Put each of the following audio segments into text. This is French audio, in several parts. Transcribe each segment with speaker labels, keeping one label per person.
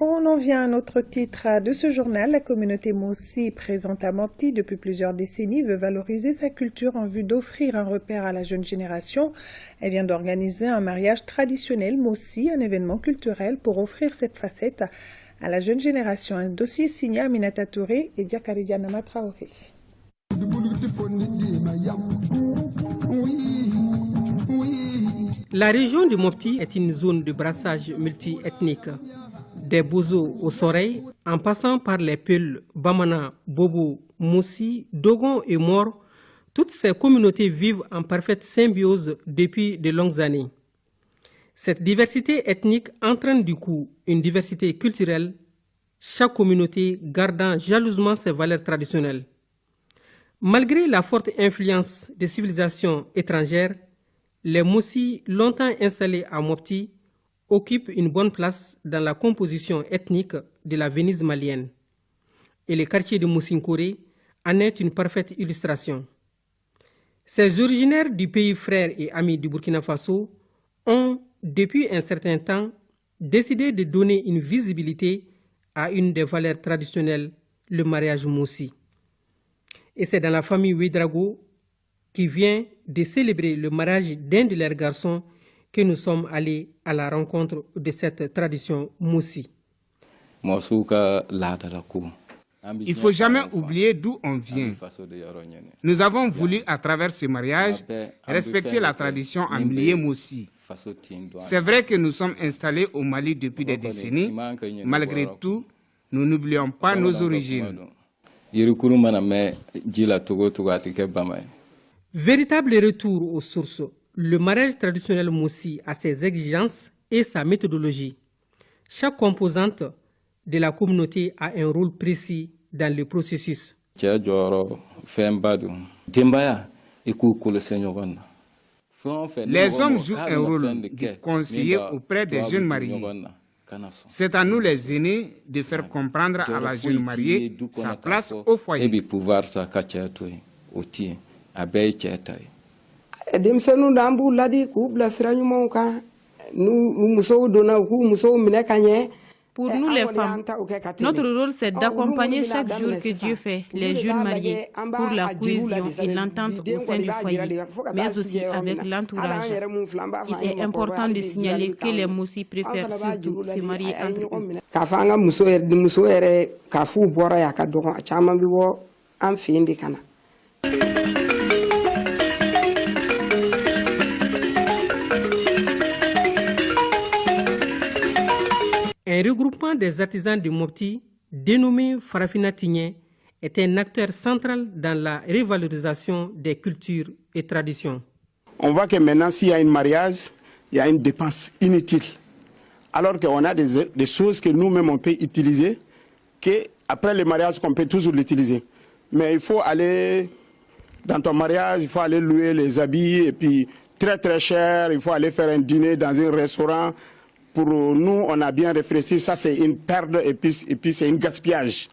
Speaker 1: On en vient à notre titre de ce journal. La communauté Mossi, présente à Mopti depuis plusieurs décennies, veut valoriser sa culture en vue d'offrir un repère à la jeune génération. Elle vient d'organiser un mariage traditionnel Mossi, un événement culturel pour offrir cette facette à la jeune génération. Un dossier signé Aminata Touré et Diakaridia Nama Traoré.
Speaker 2: La région de Mopti est une zone de brassage multi-ethnique. Des Bozo au Soreil, en passant par les Peuls, Bamana, Bobo, Moussi, Dogon et Mor, toutes ces communautés vivent en parfaite symbiose depuis de longues années. Cette diversité ethnique entraîne du coup une diversité culturelle, chaque communauté gardant jalousement ses valeurs traditionnelles. Malgré la forte influence des civilisations étrangères, les Moussi, longtemps installés à Mopti, occupent une bonne place dans la composition ethnique de la Venise malienne. Et le quartier de Moussinkoré en est une parfaite illustration. Ces originaires du pays frère et ami du Burkina Faso ont, depuis un certain temps, décidé de donner une visibilité à une des valeurs traditionnelles, le mariage Moussi. Et c'est dans la famille Ouedraogo qui vient de célébrer le mariage d'un de leurs garçons que nous sommes allés à la rencontre de cette tradition Moussi.
Speaker 3: Il ne faut jamais oublier d'où on vient. Nous avons voulu, à travers ce mariage, respecter la tradition ambliée Moussi. C'est vrai que nous sommes installés au Mali depuis des décennies. Malgré tout, nous n'oublions pas nos origines.
Speaker 2: Véritable retour aux sources, le mariage traditionnel Moussi a ses exigences et sa méthodologie. Chaque composante de la communauté a un rôle précis dans le processus.
Speaker 3: Les hommes jouent un rôle de conseiller auprès des jeunes mariés. C'est à nous les aînés de faire comprendre à la jeune mariée sa place au foyer.
Speaker 4: Pour nous les femmes, notre rôle c'est d'accompagner chaque jour que Dieu fait les jeunes mariés pour la cohésion et l'entente au sein du foyer, mais aussi avec l'entourage. Il est important de signaler que les Moussi préfèrent surtout se marier entre eux.
Speaker 2: Un regroupement des artisans de Mopti, dénommé Farafina Tigné, est un acteur central dans la revalorisation des cultures et traditions.
Speaker 5: On voit que maintenant, s'il y a un mariage, il y a une dépense inutile. Alors qu'on a des choses que nous-mêmes on peut utiliser, qu'après le mariage, qu'on peut toujours l'utiliser. Mais il faut aller dans ton mariage, il faut aller louer les habits, et puis très très cher, il faut aller faire un dîner dans un restaurant. Pour nous, on a bien réfléchi, ça c'est une perte et puis c'est un gaspillage.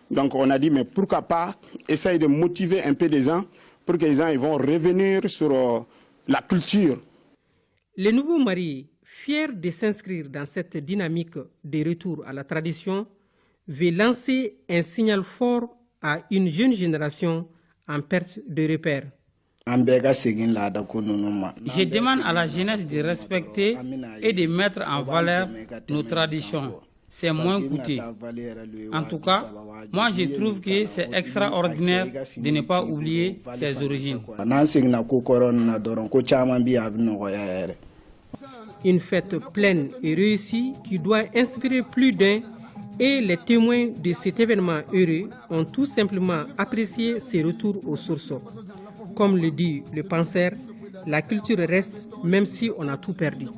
Speaker 5: Donc on a dit, mais pourquoi pas essayer de motiver un peu les gens pour que les gens ils vont revenir sur la culture.
Speaker 2: Les nouveaux mariés, fiers de s'inscrire dans cette dynamique de retour à la tradition, veulent lancer un signal fort à une jeune génération en perte de repères.
Speaker 6: Je demande à la jeunesse de respecter et de mettre en valeur nos traditions. C'est moins coûteux. En tout cas, moi je trouve que c'est extraordinaire de ne pas oublier ses origines.
Speaker 2: Une fête pleine et réussie qui doit inspirer plus d'un, et les témoins de cet événement heureux ont tout simplement apprécié ces retours aux sources. Comme le dit le penseur, la culture reste même si on a tout perdu.